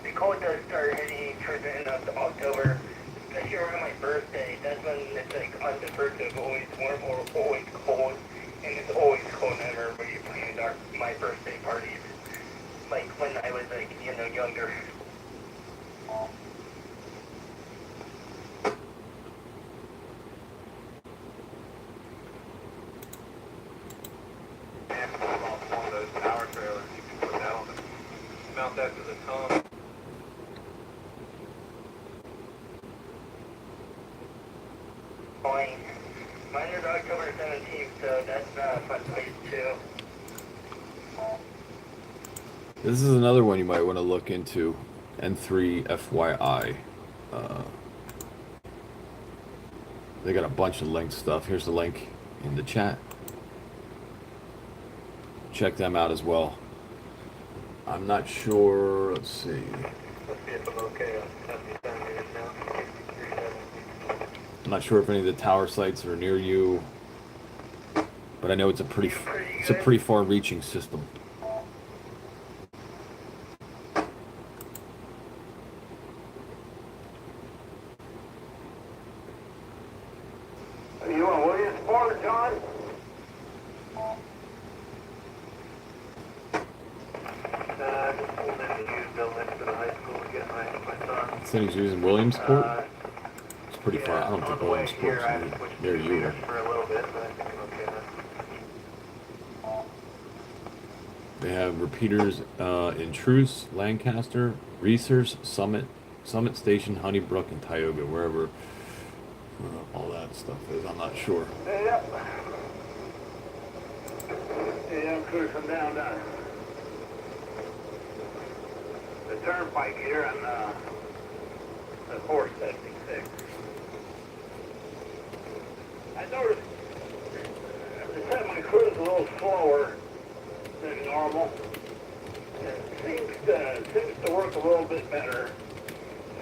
The cold does start hitting towards the end of October, especially around my birthday. That's when it's like on the birthday, it's always warm or always cold, and it's always cold. I remember we planned my birthday parties, like when I was like, younger. One of those power trailers, you can put that on mount that to the tongue. Mine is October 17th, so that's a fun place too. This is another one you might want to look into. N3FYI. They got a bunch of linked stuff. Here's the link in the chat. Check them out as well. I'm not sure. Let's see. Let's see if I'm okay. I'm 77 meters now. I'm not sure if any of the tower sites are near you, but I know it's a pretty far-reaching system. You on Williamsport, John? Just pulled in the used building for the high school to get my son. City's using Williamsport. It's pretty far. I don't think Williamsport's near you. For a little bit, but I think I'm okay now. They have repeaters in Truce, Lancaster, Research, Summit Station, Honeybrook, and Tioga, wherever all that stuff is. I'm not sure. Yeah. Yeah, I'm cruising down the turnpike here on the 476. I noticed the time I cruise a little slower than normal. Seems to work a little bit better.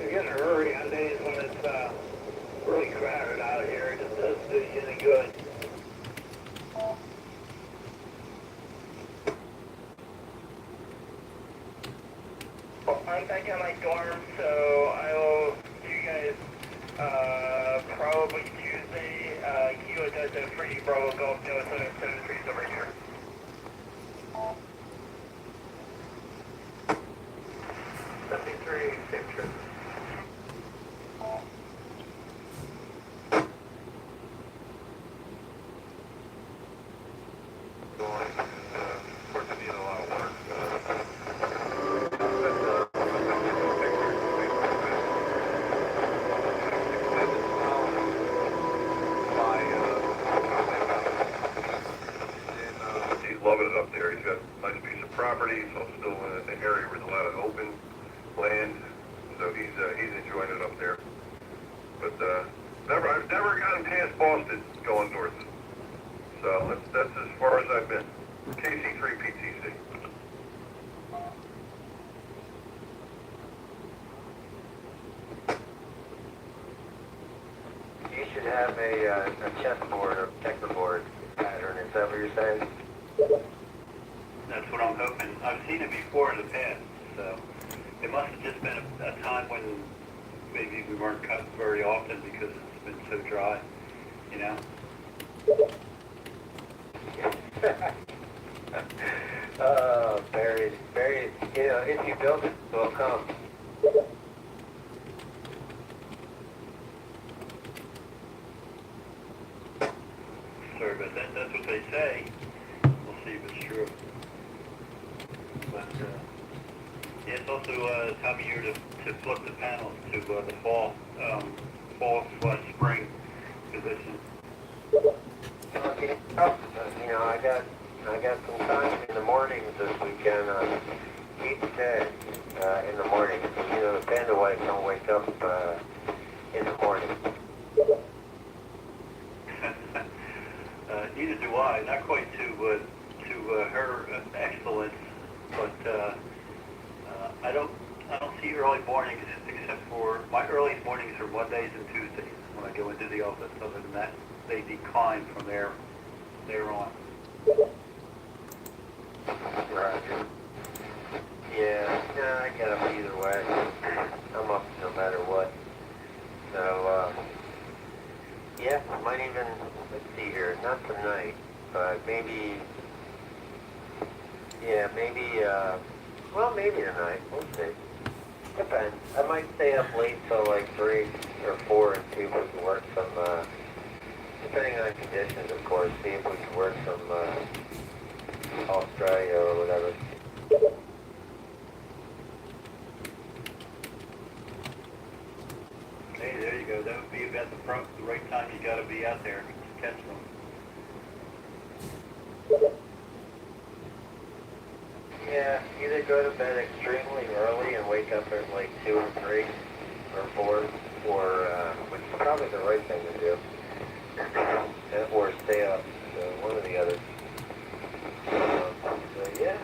You get in a hurry on days when it's really crowded out here. It just doesn't do you any good. I'm back at my dorm, so I will see you guys probably Tuesday. Kilo Delta 3 Bravo Golf Noah 773 is over here. Safe trip. He's loving it up there. He's got a nice piece of property. He's also still in an area with a lot of open land, so he's enjoying it up there. But I've never gotten past Boston going north. So that's as far as I've been. KC3 PTC. You should have a chessboard or checkerboard pattern. Is that what you're saying? That's what I'm hoping. I've seen it before in the past, so it must have just been a time when maybe we weren't cut very often because it's been so dry, you know? Buried. You know, if you build it, it will come. Sorry about that. That's what they say. We'll see if it's true. But, yeah, it's also time of year to flip the panels to the fall spring position. Okay. You know, I got some time in the mornings this weekend on each day in the morning. You know, the panda wife don't wake up in the morning. Neither do I. Not quite to her excellence, but I don't see early mornings except for my earliest mornings are Mondays and Tuesdays when I go into the office. Other than that, they decline from there on. Roger. Yeah, I get up either way. I'm up no matter what. So, yeah, might even, let's see here, not tonight, but maybe tonight, we'll see. Depends. I might stay up late till like 3 or 4 and see if we can work some, depending on conditions, of course, see if we can work some, Australia or whatever. Hey, there you go. That would be about the right time you got to be out there to catch them. Yeah, either go to bed extremely early and wake up at like 2 or 3 or 4, or which is probably the right thing to do, or stay up, so one or the other. So yeah,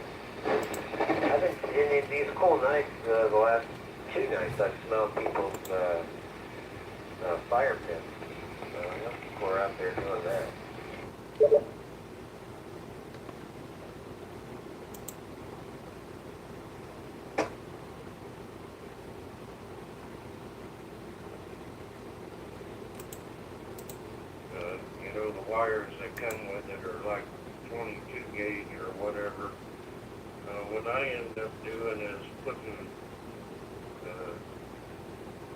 I've been in these cool nights. The last 2 nights, I've smelled people's fire pits. So yeah, we're out there doing that. You know, the wires that come with it are like 22 gauge or whatever. What I end up doing is putting,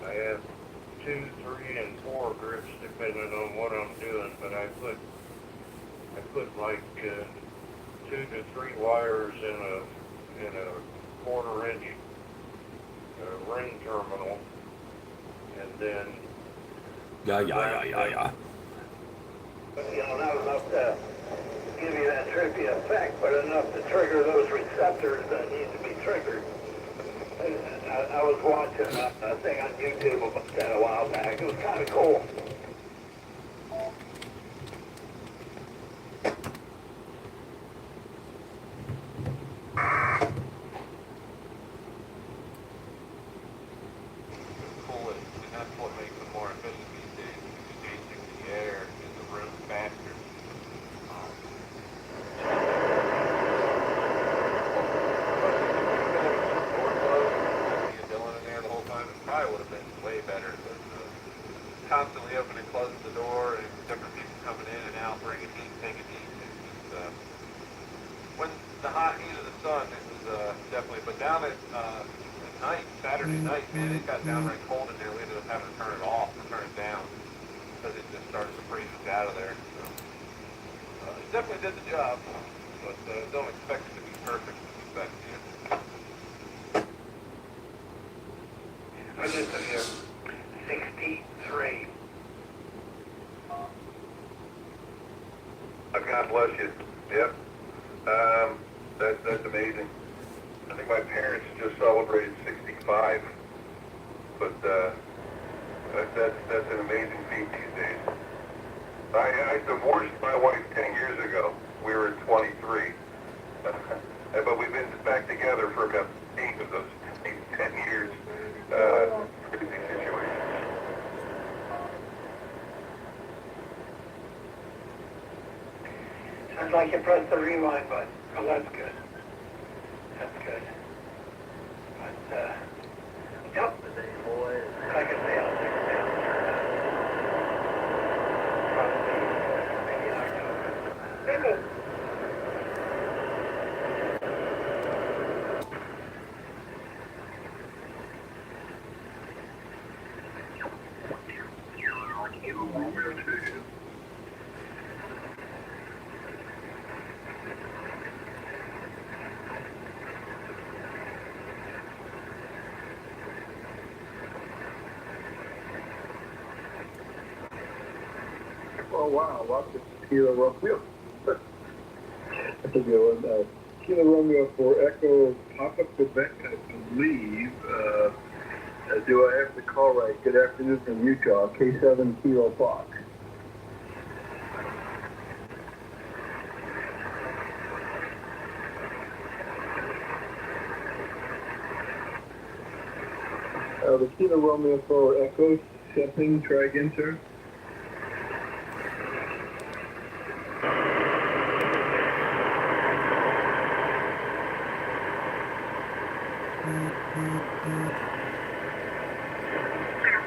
I have 2, 3, and 4 grips depending on what I'm doing, but I put like 2 to 3 wires in a 1/4 inch ring terminal, and then Yeah. you know, not enough to give you that trippy effect, but enough to trigger those receptors that need to be triggered. I was watching a thing on YouTube about that a while back. It was kind of cool. probably would have been way better. But constantly opening and closing the door and different people coming in and out, bringing heat, taking heat. When the hot heat of the sun, it was definitely, but down at night, Saturday night, man, it got downright cold in there. We ended up having to turn it off or turn it down because it just started to freeze us out of there. So, it definitely did the job, but don't expect it to be perfect. Expect it. I listen here. 63. God bless you. Yep. That's amazing. I think my parents just celebrated 65, but that's an amazing feat these days. I divorced my wife 10 years ago. We were at 23, but we've been back together for about 8 of those 10 years. Crazy situation. Sounds like you pressed the rewind button. Oh, that's good. That's good. But, yep. Like I say, I'll take it down. Probably, maybe in October. Very good. Oh wow, lots of Kilo Romeo. I think it was Kilo Romeo for Echo Papa Quebec, I believe. Do I have the call right? Good afternoon from Utah, K7 Kilo Fox. The Kilo Romeo for Echo, something, try again, sir.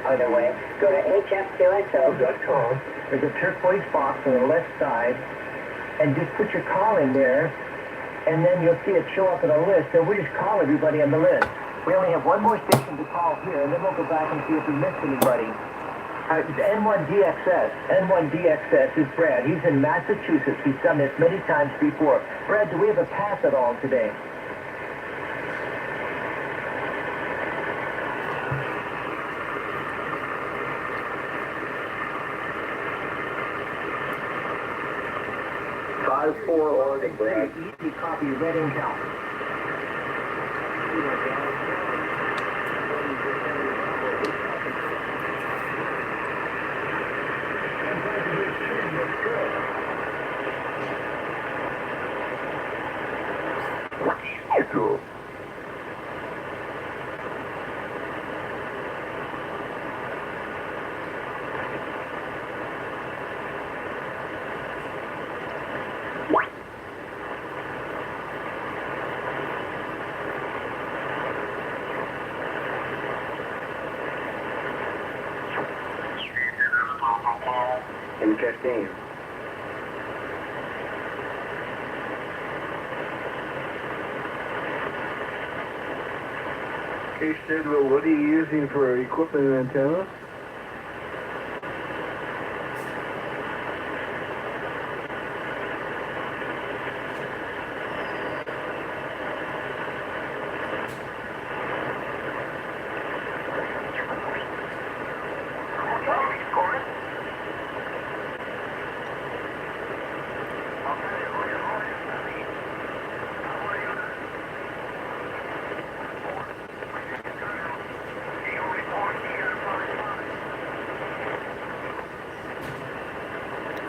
By the way, go to hf2xo.com. There's a turquoise box on the left side, and just put your call in there, and then you'll see it show up in a list, and we just call everybody on the list. We only have one more station to call here, and then we'll go back and see if we missed anybody. It's N1DXS. N1DXS is Brad. He's in Massachusetts. He's done this many times before. Brad, do we have a pass at all today? Oregon, Brad. Easy copy, red ink out. Cool. N3XTF. Okay, Sidwell, what are you using for equipment and antenna?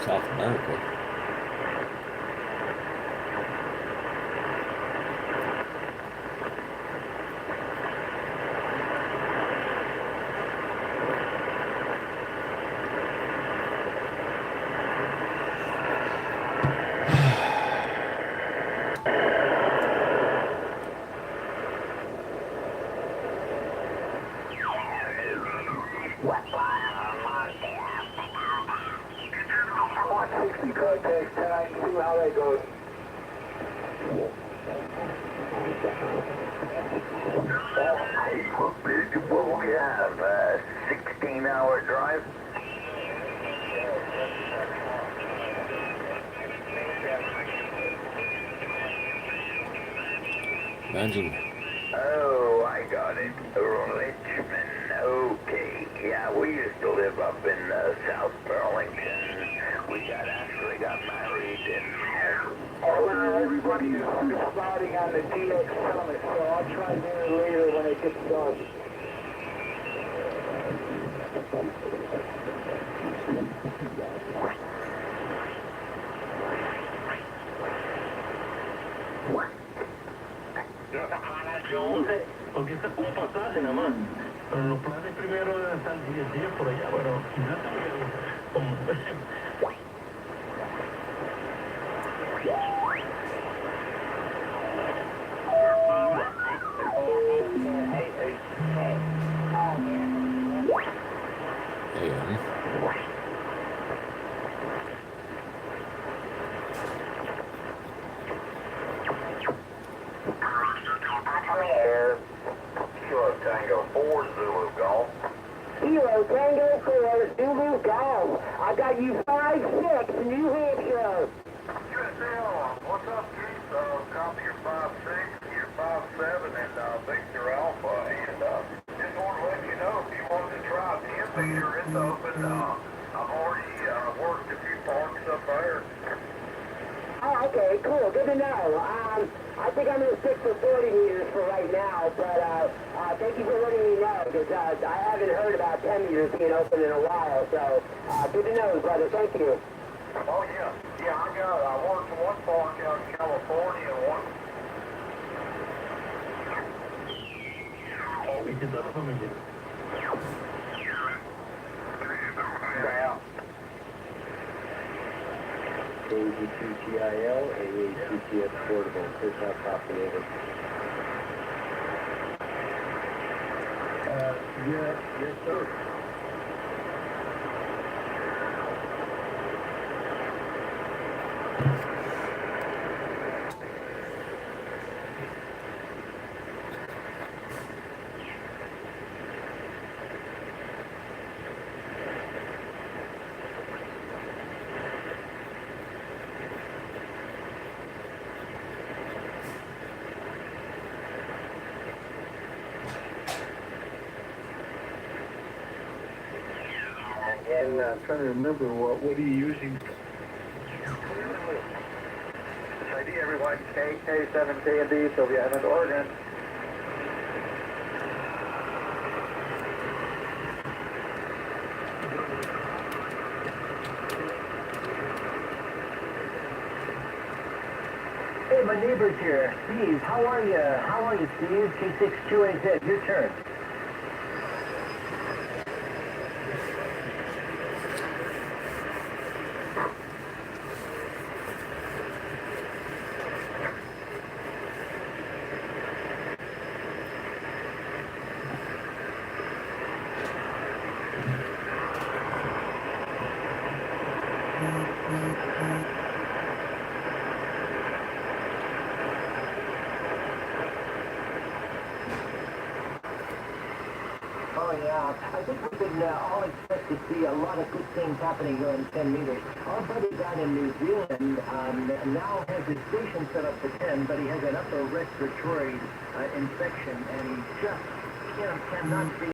South America. Imagine. Oh, I got it. Richmond. Okay. Yeah, we used to live up in South Burlington. We actually got married in... Everybody is spotting on the DX Summit, so I'll try there later when it gets done. Porque esta es un pasaje nada más. Pero los planes primero eran estar 10 días por allá, pero ya Kilo Tango 4 Zulu Golf. Kilo Tango 4 Zulu Golf. I got you 5-6 New Hampshire. Good deal. What's up, Keith? Copy your 5-6, your 5-7, and Victor Alpha. And just want to let you know, if you want to try a 10 meter, it's open. I've already worked a few parks up there. Oh, okay, cool. Good to know. I think I'm going to stick to 40 meters for right now, but thank you for letting me know, because I haven't heard about 10 meters being open in a while, so good to know, brother. Thank you. Oh, yeah. Yeah, I worked in one park out in California and one... Yeah. AG2TIL, AH2TF Portable, first half copy over. Yes, sir. And trying to remember what are you using? ID everyone, KK7KD, Sylvia Island, Oregon. Hey, my neighbor's here. Steve, how are you? How are you, Steve? K62AZ, your turn. Oh yeah, I think we can all expect to see a lot of good things happening here in 10 meters. Our buddy down in New Zealand now has his station set up for 10, but he has an upper respiratory infection, and he just cannot be